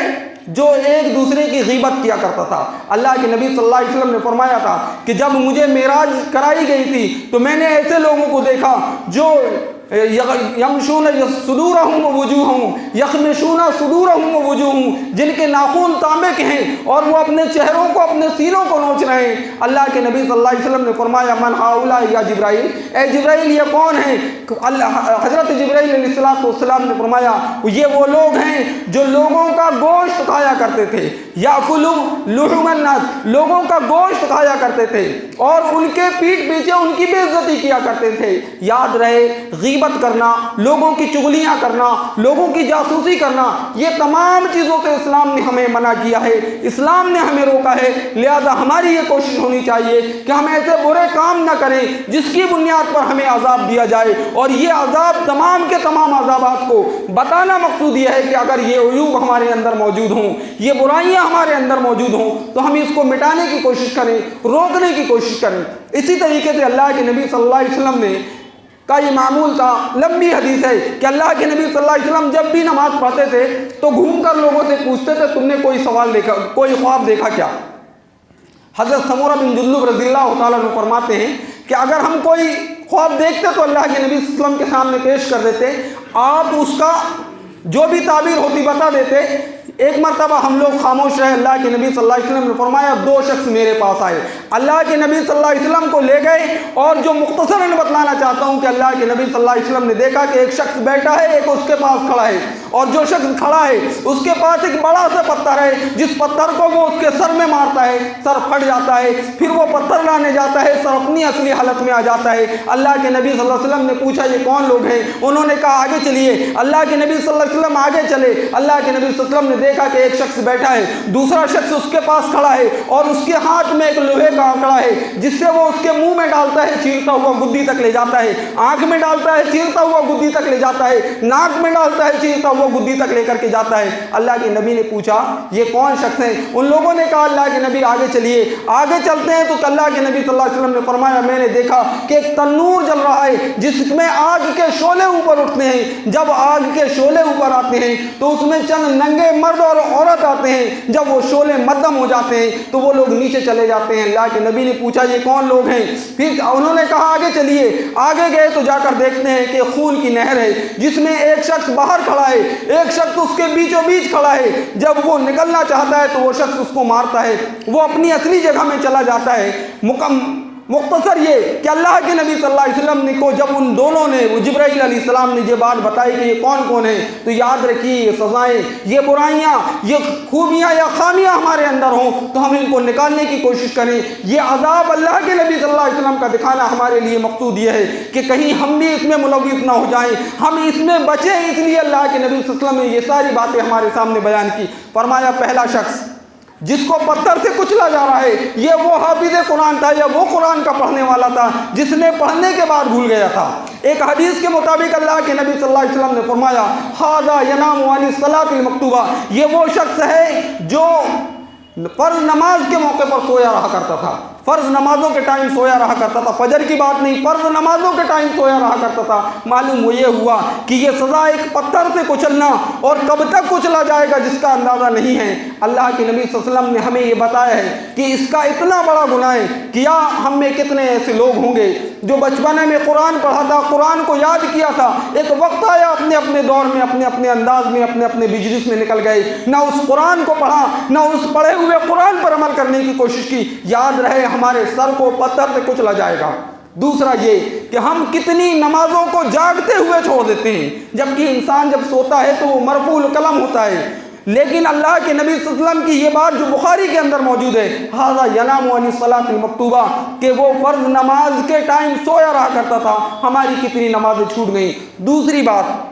جو ایک دوسرے کی غیبت کیا کرتا تھا۔ اللہ کے نبی صلی اللہ علیہ وسلم نے فرمایا تھا کہ جب مجھے معراج کرائی گئی تھی تو میں نے ایسے لوگوں کو دیکھا جو یمشون صدورہم ووجوہہم یخمشون صدورہم ووجوہہم، جن کے ناخن تانبے کے ہیں اور وہ اپنے چہروں کو، اپنے سینوں کو نوچ رہے ہیں۔ اللہ کے نبی صلی اللہ علیہ وسلم نے فرمایا من ہؤلاء یا جبرائیل، اے جبرائیل یہ کون ہیں؟ حضرت جبرائیل علیہ السلام نے فرمایا یہ وہ لوگ ہیں جو لوگوں کا گوشت کھایا کرتے تھے، یاکلون لحوم الناس، لوگوں کا گوشت کھایا کرتے تھے اور ان کے پیٹھ پیچھے ان کی بے عزتی کیا کرتے تھے۔ یاد رہے غیبت کرنا، لوگوں کی چغلیاں کرنا، لوگوں کی جاسوسی کرنا، یہ تمام چیزوں سے اسلام نے ہمیں منع کیا ہے، اسلام نے ہمیں روکا ہے۔ لہذا ہماری یہ کوشش ہونی چاہیے کہ ہم ایسے برے کام نہ کریں جس کی بنیاد پر ہمیں عذاب دیا جائے، اور یہ عذاب تمام کے تمام عذابات کو بتانا مقصود یہ ہے کہ اگر یہ عیوب ہمارے اندر موجود ہوں، یہ برائیاں ہمارے اندر موجود ہوں تو ہم اس کو مٹانے کی کوشش کریں، روکنے کی کوشش کریں۔ اسی طریقے سے اللہ کے نبی صلی اللہ علیہ وسلم نے کا یہ معمول تھا، لمبی حدیث ہے کہ اللہ کے نبی صلی اللہ علیہ وسلم جب بھی نماز پڑھتے تھے تو گھوم کر لوگوں سے پوچھتے تھے تم نے کوئی سوال دیکھا، کوئی خواب دیکھا کیا؟ حضرت سمورہ بن جندب رضی اللہ تعالیٰ عنہ فرماتے ہیں کہ اگر ہم کوئی خواب دیکھتے تو اللہ کے نبی صلی اللہ علیہ وسلم کے سامنے پیش کر دیتے، آپ اس کا جو بھی تعبیر ہوتی بتا دیتے۔ ایک مرتبہ ہم لوگ خاموش رہے، اللہ کے نبی صلی اللہ علیہ وسلم نے فرمایا دو شخص میرے پاس آئے، اللہ کے نبی صلی اللہ علیہ وسلم کو لے گئے، اور جو مختصراً بتلانا چاہتا ہوں کہ اللہ کے نبی صلی اللہ علیہ وسلم نے دیکھا کہ ایک شخص بیٹھا ہے، ایک اس کے پاس کھڑا ہے، اور جو شخص کھڑا ہے اس کے پاس ایک بڑا سا پتھر ہے، جس پتھر کو وہ اس کے سر میں مارتا ہے سر پھٹ جاتا ہے، پھر وہ پتھر لانے جاتا ہے، سر اپنی اصلی حالت میں آ جاتا ہے۔ اللہ کے نبی صلی اللہ علیہ وسلم نے پوچھا یہ کون لوگ ہیں؟ انہوں نے کہا آگے چلیے۔ اللہ کے نبی صلی اللہ علیہ وسلم آگے چلے، اللہ کے نبی صلی اللہ علیہ وسلم نے دیکھا کہ ایک شخص بیٹھا ہے، دوسرا شخص اس کے پاس کھڑا ہے، اور اس کے ہاتھ میں ایک لوہے کا آنکڑا ہے جس سے وہ اس کے منہ میں ڈالتا ہے، چیرتا ہوا گدی تک لے جاتا ہے، آنکھ میں ڈالتا ہے، چیرتا ہوا گدی تک لے جاتا ہے، ناک میں ڈالتا ہے، چیرتا ہوا گدی تک لے کر کے جاتا ہے۔ اللہ کے نبی نے پوچھا یہ کون شخص ہیں؟ ان لوگوں نے کہا اللہ کے نبی آگے چلیے۔ آگے چلتے ہیں تو اللہ کے نبی صلی اللہ علیہ وسلم نے فرمایا میں نے دیکھا کہ ایک تنور جل رہا ہے جس میں آگ کے شعلے اوپر اٹھتے ہیں، جب آگ کے شعلے اوپر آتے ہیں تو اس میں چند ننگے مرد مرد اور عورت آتے ہیں، جب وہ شعلے مدھم ہو جاتے ہیں تو وہ لوگ نیچے چلے جاتے ہیں۔ اللہ کے نبی نے پوچھا یہ کون لوگ ہیں؟ پھر انہوں نے کہا آگے چلیے۔ آگے گئے تو جا کر دیکھتے ہیں کہ خون کی نہر ہے، جس میں ایک شخص باہر کھڑا ہے، ایک شخص اس کے بیچوں بیچ کھڑا ہے۔ جب وہ نکلنا چاہتا ہے تو وہ شخص اس کو مارتا ہے، وہ اپنی اصلی جگہ میں چلا جاتا ہے۔ مختصر یہ کہ اللہ کے نبی صلی اللہ علیہ وسلم نے کو جب ان دونوں نے، وہ جبرائیل علیہ السلام نے یہ بات بتائی کہ یہ کون کون ہیں، تو یاد رکھیے یہ سزائیں، یہ برائیاں، یہ خوبیاں یا خامیاں ہمارے اندر ہوں تو ہم ان کو نکالنے کی کوشش کریں۔ یہ عذاب اللہ کے نبی صلی اللہ علیہ وسلم کا دکھانا ہمارے لیے مقصود یہ ہے کہ کہیں ہم بھی اس میں ملوث نہ ہو جائیں، ہم اس میں بچیں۔ اس لیے اللہ کے نبی صلی اللہ علیہ وسلم نے یہ ساری باتیں ہمارے سامنے بیان کی۔ فرمایا پہلا شخص جس کو پتھر سے کچلا جا رہا ہے یہ وہ حافظ قرآن تھا، یا وہ قرآن کا پڑھنے والا تھا جس نے پڑھنے کے بعد بھول گیا تھا۔ ایک حدیث کے مطابق اللہ کے نبی صلی اللہ علیہ وسلم نے فرمایا ھذا ینام عن الصلاۃ المکتوبہ، یہ وہ شخص ہے جو فرض نماز کے موقع پر سویا رہا کرتا تھا، فرض نمازوں کے ٹائم سویا رہا کرتا تھا، فجر کی بات نہیں، فرض نمازوں کے ٹائم سویا رہا کرتا تھا۔ معلوم وہ یہ ہوا کہ یہ سزا ایک پتھر سے کچلنا، اور کب تک کچلا جائے گا جس کا اندازہ نہیں ہے۔ اللہ کے نبی صلی اللہ علیہ وسلم نے ہمیں یہ بتایا ہے کہ اس کا اتنا بڑا گناہ ہے۔ کیا ہم میں کتنے ایسے لوگ ہوں گے جو بچپنے میں قرآن پڑھا تھا، قرآن کو یاد کیا تھا، ایک وقت آیا اپنے اپنے دور میں، اپنے اپنے انداز میں، اپنے اپنے بزنس میں نکل گئے، نہ اس قرآن کو پڑھا، نہ اس پڑھے ہوئے قرآن پر عمل کرنے کی کوشش کی۔ یاد رہے ہمارے سر کو پتھر سے کچلا جائے گا۔ دوسرا یہ کہ ہم کتنی نمازوں کو جاگتے ہوئے چھوڑ دیتے ہیں، جبکہ انسان جب سوتا ہے تو وہ مرفوع القلم ہوتا ہے۔ لیکن اللہ کے نبی صلی اللہ علیہ وسلم کی یہ بات جو بخاری کے اندر موجود ہے، ھذا ینام عن الصلاۃ المکتوبہ، کہ وہ فرض نماز کے ٹائم سویا رہا کرتا تھا، ہماری کتنی نمازیں چھوٹ گئیں۔ دوسری بات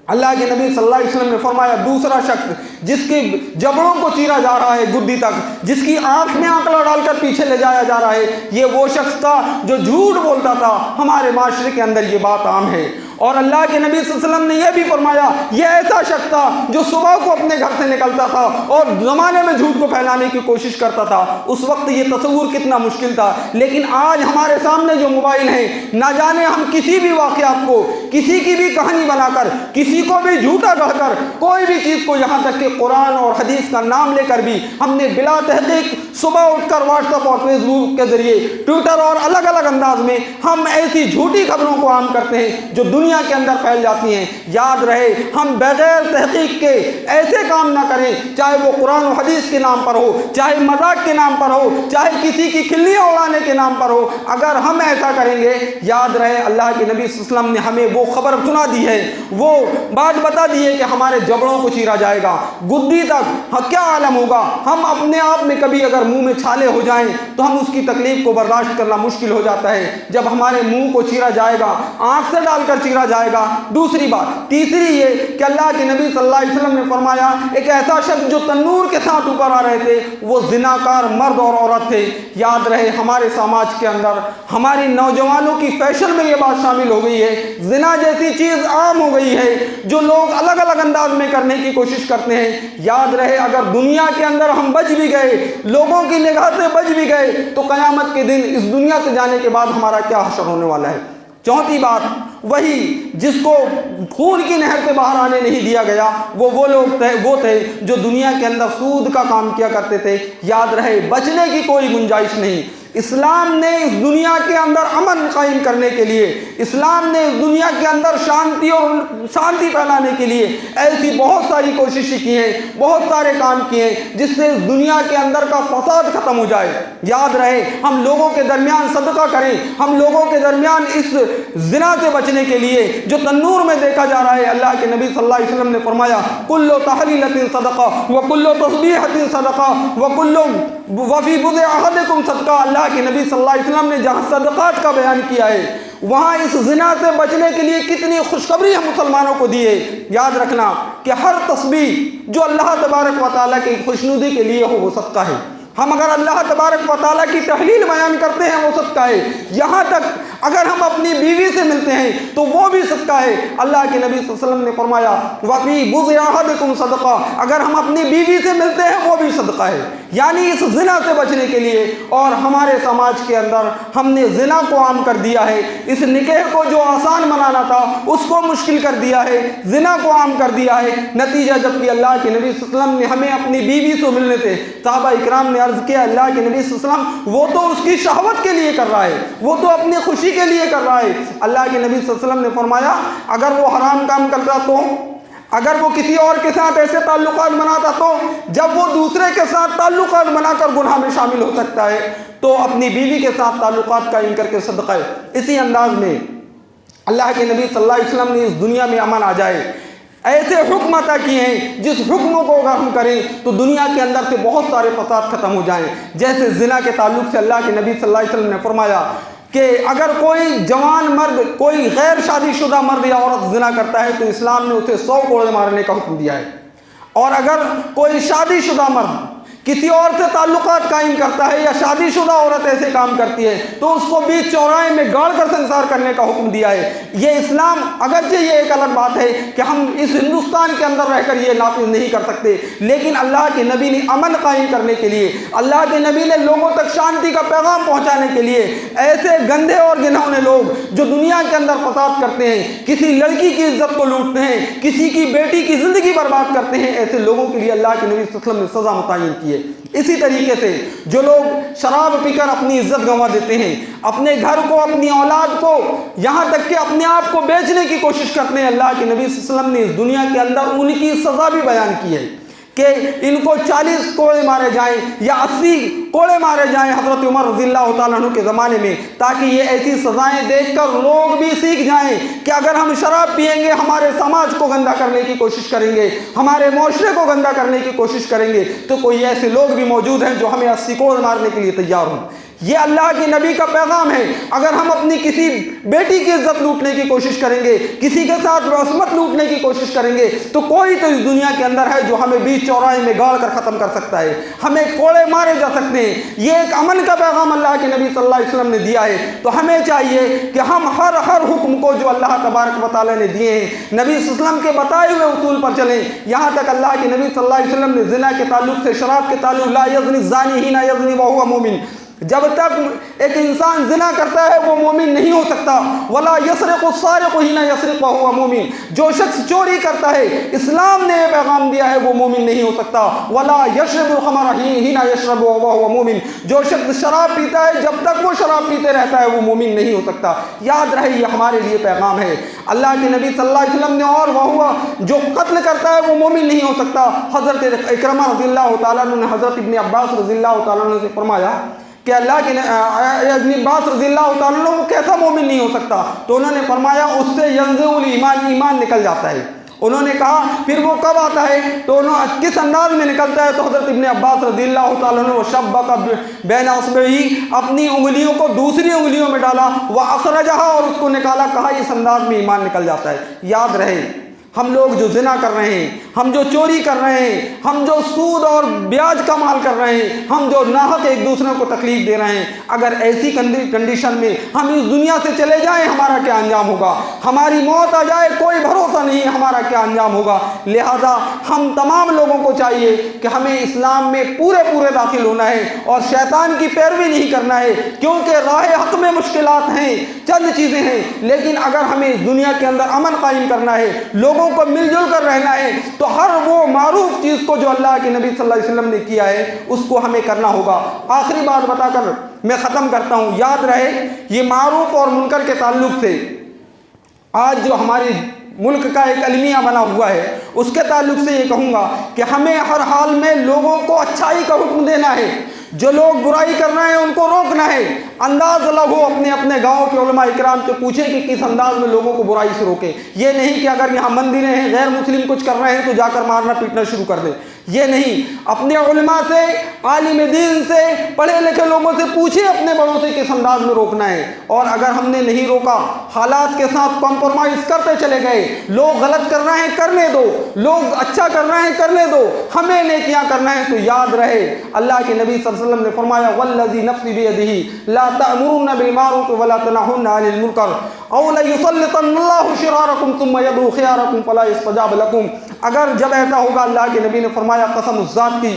اللہ کے نبی صلی اللہ علیہ وسلم نے فرمایا دوسرا شخص جس کی جبڑوں کو چیرا جا رہا ہے گدی تک، جس کی آنکھ میں آنکڑا ڈال کر پیچھے لے جایا جا رہا ہے، یہ وہ شخص تھا جو جھوٹ بولتا تھا۔ ہمارے معاشرے کے اندر یہ بات عام ہے۔ اور اللہ کے نبی صلی اللہ علیہ وسلم نے یہ بھی فرمایا یہ ایسا شخص تھا جو صبح کو اپنے گھر سے نکلتا تھا اور زمانے میں جھوٹ کو پھیلانے کی کوشش کرتا تھا۔ اس وقت یہ تصور کتنا مشکل تھا، لیکن آج ہمارے سامنے جو موبائل ہیں، نہ جانے ہم کسی بھی واقعات کو، کسی کی بھی کہانی بنا کر، کسی کو بھی جھوٹا گڑھ کر، کوئی بھی چیز کو، یہاں تک کہ قرآن اور حدیث کا نام لے کر بھی ہم نے بلا تحقیق صبح اٹھ کر واٹس ایپ اور فیس بک کے ذریعے، ٹویٹر اور الگ الگ انداز میں ہم ایسی جھوٹی خبروں کو عام کرتے ہیں جو دنیا کے اندر پھیل جاتی ہیں۔ یاد رہے ہم بغیر تحقیق کے ایسے کام نہ کریں، چاہے وہ قرآن و حدیث کے نام پر ہو، چاہے مذاق کے نام پر ہو، چاہے کسی کی کھلیاں اڑانے کے نام پر ہو۔ اگر ہم ایسا کریں گے، یاد رہے اللہ کے نبی صلی اللہ علیہ وسلم نے ہمیں وہ خبر سنا دی ہے، وہ بات بتا دی ہے کہ ہمارے جبڑوں کو چیرا جائے گا، گدی تک کیا عالم ہوگا۔ ہم اپنے آپ میں کبھی اگر منہ میں چھالے ہو جائیں تو ہم اس کی تکلیف کو برداشت کرنا مشکل ہو جاتا ہے، جب ہمارے منہ کو چیرا جائے گا، آنکھ سے ڈال کر چیرا جائے گا۔ دوسری بات، تیسری یہ کہ اللہ کے نبی صلی اللہ علیہ وسلم نے فرمایا ایک ایسا شخص جو تنور کے ساتھ اوپر آ رہے تھے، وہ زناکار مرد اور عورت تھے۔ یاد رہے ہمارے سماج کے اندر، ہماری نوجوانوں کی فیشن میں یہ بات شامل ہو گئی ہے، زنا جیسی چیز عام ہو گئی ہے جو لوگ الگ الگ انداز میں کرنے کی کوشش کرتے ہیں۔ یاد رہے اگر دنیا کے اندر ہم بچ بھی گئے، لوگوں کی نگاہ سے بچ بھی گئے، تو قیامت کے دن اس دنیا سے جانے کے بعد ہمارا کیا حشر ہونے والا ہے۔ چوتھی بات، وہی جس کو خون کی نہر سے باہر آنے نہیں دیا گیا، وہ لوگ تھے جو دنیا کے اندر سود کا کام کیا کرتے تھے۔ یاد رہے بچنے کی کوئی گنجائش نہیں۔ اسلام نے اس دنیا کے اندر امن قائم کرنے کے لیے، اسلام نے اس دنیا کے اندر شانتی پھیلانے کے لیے ایسی بہت ساری کوششیں کی ہیں، بہت سارے کام کیے ہیں جس سے اس دنیا کے اندر کا فساد ختم ہو جائے۔ یاد رہے ہم لوگوں کے درمیان صدقہ کریں، ہم لوگوں کے درمیان اس زنا سے بچنے کے لیے جو تنور میں دیکھا جا رہا ہے، اللہ کے نبی صلی اللہ علیہ وسلم نے فرمایا کل تحلیلۃ صدقہ وکل تسبیحۃ صدقہ وکل وفی بضع احدکم صدقہ۔ اللہ کے نبی صلی اللہ علیہ وسلم نے جہاں صدقات کا بیان کیا ہے، وہاں اس زنا سے بچنے کے لیے کتنی خوشخبری ہم مسلمانوں کو دی ہے۔ یاد رکھنا کہ ہر تسبیح جو اللہ تبارک و تعالیٰ کی خوشنودی کے لیے ہو وہ صدقہ ہے۔ ہم اگر اللہ تبارک و تعالیٰ کی تحلیل بیان کرتے ہیں وہ صدقہ ہے۔ یہاں تک اگر ہم اپنی بیوی سے ملتے ہیں تو وہ بھی صدقہ ہے۔ اللہ کے نبی صلی اللہ علیہ وسلم نے فرمایا وَفِي بُضْعِ أَحَدِكُمْ صدقہ، اگر ہم اپنی بیوی سے ملتے ہیں وہ بھی صدقہ ہے۔ یعنی اس زنا سے بچنے کے لیے، اور ہمارے سماج کے اندر ہم نے زنا کو عام کر دیا ہے، اس نکاح کو جو آسان بنانا تھا اس کو مشکل کر دیا ہے، زنا کو عام کر دیا ہے۔ نتیجہ جبکہ اللہ کے نبی صلی اللہ علیہ وسلم نے ہمیں اپنی بیوی سے ملنے تھے، صحابہ اکرام نے عرض کیا اللہ کے نبی صلی اللہ علیہ وسلم وہ تو اس کی شہوت کے لیے کر رہا ہے، وہ تو اپنی خوشی کے لیے کر رہا ہے۔ اللہ کے نبی صلی اللہ علیہ وسلم نے فرمایا اگر وہ حرام کام کرتا تو، اگر وہ کسی اور کے ساتھ ایسے تعلقات بناتا تو، جب وہ دوسرے کے ساتھ تعلقات بنا کر گناہ میں شامل ہو سکتا ہے تو اپنی بیوی کے ساتھ تعلقات قائم کر کے صدقہ ہے۔ اسی انداز میں اللہ کے نبی صلی اللہ علیہ وسلم نے اس دنیا میں امن آ جائے ایسے حکم عطا کیے ہیں جس حکموں کو اگر ہم کریں تو دنیا کے اندر سے بہت سارے فساد ختم ہو جائیں۔ جیسے زنا کے تعلق سے اللہ کے نبی صلی اللہ علیہ وسلم نے فرمایا کہ اگر کوئی جوان مرد، کوئی غیر شادی شدہ مرد یا عورت زنا کرتا ہے تو اسلام نے اسے 100 کوڑے مارنے کا حکم دیا ہے، اور اگر کوئی شادی شدہ مرد کسی اور سے تعلقات قائم کرتا ہے یا شادی شدہ عورت ایسے کام کرتی ہے تو اس کو بیچ چوراہے میں گاڑ کر سنسار کرنے کا حکم دیا ہے۔ یہ اسلام، اگرچہ یہ ایک الگ بات ہے کہ ہم اس ہندوستان کے اندر رہ کر یہ نافذ نہیں کر سکتے، لیکن اللہ کے نبی نے امن قائم کرنے کے لیے، اللہ کے نبی نے لوگوں تک شانتی کا پیغام پہنچانے کے لیے ایسے گندے اور گھنونے لوگ جو دنیا کے اندر فساد کرتے ہیں، کسی لڑکی کی عزت کو لوٹتے ہیں، کسی کی بیٹی کی زندگی برباد کرتے ہیں، ایسے لوگوں کے لیے اللہ کے نبی صلی اللہ علیہ وسلم نے سزا متعین کی ہے۔ اسی طریقے سے جو لوگ شراب پی کر اپنی عزت گنوا دیتے ہیں، اپنے گھر کو، اپنی اولاد کو، یہاں تک کہ اپنے آپ کو بیچنے کی کوشش کرتے ہیں، اللہ کے نبی صلی اللہ علیہ وسلم نے اس دنیا کے اندر ان کی سزا بھی بیان کی ہے کہ ان کو 40 کوڑے مارے جائیں یا 80 کوڑے مارے جائیں حضرت عمر رضی اللہ تعالیٰ عنہ کے زمانے میں، تاکہ یہ ایسی سزائیں دیکھ کر لوگ بھی سیکھ جائیں کہ اگر ہم شراب پئیں گے ہمارے سماج کو گندہ کرنے کی کوشش کریں گے، ہمارے معاشرے کو گندہ کرنے کی کوشش کریں گے، تو کوئی ایسے لوگ بھی موجود ہیں جو ہمیں 80 کوڑے مارنے کے لیے تیار ہوں۔ یہ اللہ کے نبی کا پیغام ہے۔ اگر ہم اپنی کسی بیٹی کی عزت لوٹنے کی کوشش کریں گے، کسی کے ساتھ عصمت لوٹنے کی کوشش کریں گے، تو کوئی تو اس دنیا کے اندر ہے جو ہمیں بیچ چوراہے میں گاڑ کر ختم کر سکتا ہے، ہمیں کوڑے مارے جا سکتے ہیں۔ یہ ایک امن کا پیغام اللہ کے نبی صلی اللہ علیہ وسلم نے دیا ہے، تو ہمیں چاہیے کہ ہم ہر حکم کو جو اللہ تبارک و تعالیٰ نے دیے ہیں نبی صلی اللہ علیہ وسلم کے بتائے ہوئے اصول پر چلیں۔ یہاں تک اللہ کے نبی صلی اللہ علیہ وسلم نے زنا کے تعلق سے، شراب کے تعلق، لا یزنی الزانی حین یزنی وہو مومن، جب تک ایک انسان زنا کرتا ہے وہ مومن نہیں ہو سکتا۔ ولا یسرق السارق حین یسرق وہو مومن، جو شخص چوری کرتا ہے، اسلام نے یہ پیغام دیا ہے، وہ مومن نہیں ہو سکتا۔ ولا یشرب الخمر حین یشرب وہو مومن، جو شخص شراب پیتا ہے جب تک وہ شراب پیتے رہتا ہے وہ مومن نہیں ہو سکتا۔ یاد رہے یہ ہمارے لیے پیغام ہے اللہ کے نبی صلی اللہ علیہ وسلم نے، اور وہ جو قتل کرتا ہے وہ مومن نہیں ہو سکتا۔ حضرت اکرمہ رضی اللہ تعالیٰ عنہ نے حضرت ابن عباس رضی اللہ تعالیٰ عنہ سے فرمایا کہ اللہ کے ابن عباس رضی اللہ تعالیٰ عنہ وہ کیسا مومن نہیں ہو سکتا؟ تو انہوں نے فرمایا اس سے ینزع الایمان، ایمان نکل جاتا ہے۔ انہوں نے کہا پھر وہ کب آتا ہے؟ تو انہوں کس انداز میں نکلتا ہے؟ تو حضرت ابن عباس رضی اللہ تعالیٰ عنہ شبک بین اصبعیہ، اپنی انگلیوں کو دوسری انگلیوں میں ڈالا، واخرجھا، اور اس کو نکالا، کہا اس انداز میں ایمان نکل جاتا ہے۔ یاد رہے ہم لوگ جو زنا کر رہے ہیں، ہم جو چوری کر رہے ہیں، ہم جو سود اور بیاج کا مال کر رہے ہیں، ہم جو ناحق ایک دوسرے کو تکلیف دے رہے ہیں، اگر ایسی کنڈیشن میں ہم اس دنیا سے چلے جائیں ہمارا کیا انجام ہوگا؟ ہماری موت آ جائے کوئی بھروسہ نہیں ہے ہمارا کیا انجام ہوگا۔ لہذا ہم تمام لوگوں کو چاہیے کہ ہمیں اسلام میں پورے داخل ہونا ہے اور شیطان کی پیروی نہیں کرنا ہے، کیونکہ راہ حق میں مشکلات ہیں، چند چیزیں ہیں، لیکن اگر ہمیں اس دنیا کے اندر امن قائم کرنا ہے، لوگوں کو مل جل کر رہنا ہے، تو ہر وہ معروف چیز کو جو اللہ کے نبی صلی اللہ علیہ وسلم نے کیا ہے اس کو ہمیں کرنا ہوگا۔ آخری بات بتا کر میں ختم کرتا ہوں۔ یاد رہے یہ معروف اور منکر کے تعلق سے آج جو ہماری ملک کا ایک المیہ بنا ہوا ہے اس کے تعلق سے یہ کہوں گا کہ ہمیں ہر حال میں لوگوں کو اچھائی کا حکم دینا ہے، جو لوگ برائی کر رہے ہیں ان کو روکنا ہے۔ انداز الگ ہو، اپنے گاؤں کے علماء اکرام سے پوچھیں کہ کس انداز میں لوگوں کو برائی سے روکیں۔ یہ نہیں کہ اگر یہاں مندریں ہیں غیر مسلم کچھ کر رہے ہیں تو جا کر مارنا پیٹنا شروع کر دیں، یہ نہیں۔ اپنے علماء سے، عالم دین سے، پڑھے لکھے لوگوں سے پوچھیں اپنے بڑوں سے کس انداز میں روکنا ہے، اور اگر ہم نے نہیں روکا، حالات کے ساتھ کمپرومائز کرتے چلے گئے، لوگ غلط کر رہے ہیں کرنے دو، لوگ اچھا کر رہے ہیں کرنے دو، ہمیں نیکیاں کرنا ہے، تو یاد رہے اللہ کے نبی صلی اللہ علیہ وسلم نے فرمایا والذی نفسی بیدہ لا تأمرون بالمعروف ولا تنہون عن المنکر او لیسلطن اللہ شرارکم ثم یدعو خیارکم فلا یستجاب لکم۔ اگر جب ایسا ہوگا، اللہ کے نبی نے فرمایا قسم اس ذات کی،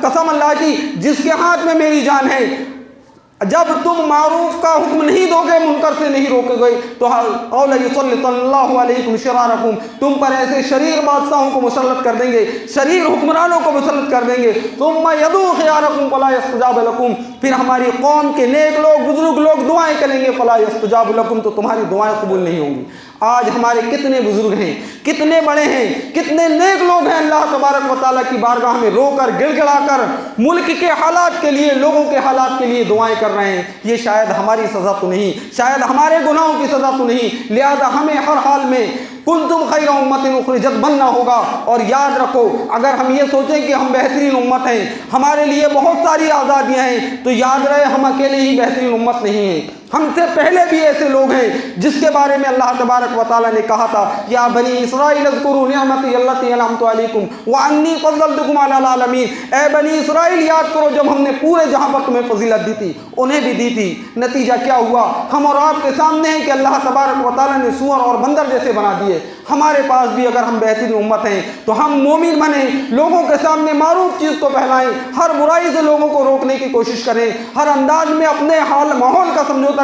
قسم اللہ کی جس کے ہاتھ میں میری جان ہے، جب تم معروف کا حکم نہیں دو گے، منکر سے نہیں روکے گے، تو اولا یسلط اللہ علیکم شرارکم، تم پر ایسے شریر بادشاہوں کو مسلط کر دیں گے، شریر حکمرانوں کو مسلط کر دیں گے، ثم یدعو خیارکم فلا یستجاب لکم، پھر ہماری قوم کے نیک لوگ، بزرگ لوگ دعائیں کریں گے، فلا یستجاب لکم، تو تمہاری دعائیں قبول نہیں ہوں گی۔ آج ہمارے کتنے بزرگ ہیں، کتنے بڑے ہیں، کتنے نیک لوگ ہیں، اللہ تبارک و تعالیٰ کی بارگاہ میں رو کر گڑ گڑا کر ملک کے حالات کے لیے، لوگوں کے حالات کے لیے دعائیں کر رہے ہیں۔ یہ شاید ہماری سزا تو نہیں، شاید ہمارے گناہوں کی سزا تو نہیں، لہذا ہمیں ہر حال میں کنتم خیر امت اخرجت بننا ہوگا۔ اور یاد رکھو، اگر ہم یہ سوچیں کہ ہم بہترین امت ہیں، ہمارے لیے بہت ساری آزادیاں ہیں، تو یاد رہے ہم اکیلے ہی بہترین امت نہیں ہیں، ہم سے پہلے بھی ایسے لوگ ہیں جس کے بارے میں اللہ تبارک و تعالیٰ نے کہا تھا، یا بنی اسرائیل اذکروا نعمتی التی انعمت علیکم وانی فضلتکم علی العالمین، اے بنی اسرائیل یاد کرو جب ہم نے پورے جہاں پر تمہیں فضیلت دی تھی، انہیں بھی دی تھی۔ نتیجہ کیا ہوا؟ ہم اور آپ کے سامنے ہے کہ اللہ تبارک و تعالیٰ نے سور اور بندر جیسے بنا دیے۔ ہمارے پاس بھی اگر ہم بہترین امت ہیں تو ہم مومن بنیں، لوگوں کے سامنے معروف چیز کو پھیلائیں، ہر برائی سے لوگوں کو روکنے کی کوشش کریں، ہر انداز میں اپنے ماحول کا سمجھوتا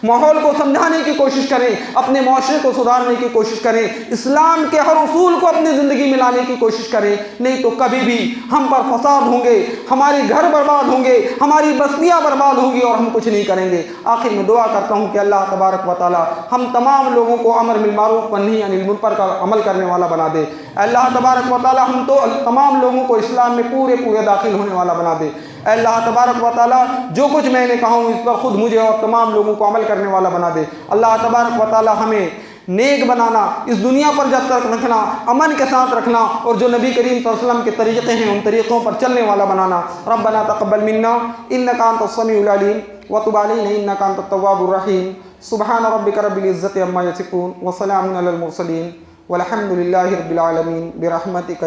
ماحول کو سمجھانے کی کوشش کریں، اپنے معاشرے کو سدھارنے کی کوشش کریں، اسلام کے ہر اصول کو اپنی زندگی میں لانے کی کوشش کریں، نہیں تو کبھی بھی ہم پر فساد ہوں گے، ہمارے گھر برباد ہوں گے، ہماری بستیاں برباد ہوں گی اور ہم کچھ نہیں کریں گے۔ آخر میں دعا کرتا ہوں کہ اللہ تبارک و تعالی ہم تمام لوگوں کو امر بالمعروف ونہی عن المنکر کا عمل کرنے والا بنا دے۔ اللہ تبارک و تعالی ہم تو تمام لوگوں کو اسلام میں پورے داخل ہونے والا بنا دے۔ اے اللہ تبارک و تعالیٰ جو کچھ میں نے کہا ہوں اس پر خود مجھے اور تمام لوگوں کو عمل کرنے والا بنا دے۔ اللہ تبارک و تعالیٰ ہمیں نیک بنانا، اس دنیا پر جب تک رکھنا، امن کے ساتھ رکھنا، اور جو نبی کریم صلی اللہ علیہ وسلم کے طریقے ہیں ان طریقوں پر چلنے والا بنانا۔ ربنا تقبل منا انک انت السمیع العلیم وتب علینا انک انت التواب الرحیم۔ سبحان ربک رب العزۃ عما یصفون وسلام علی المرسلین والحمد للہ رب العالمین برحمتک۔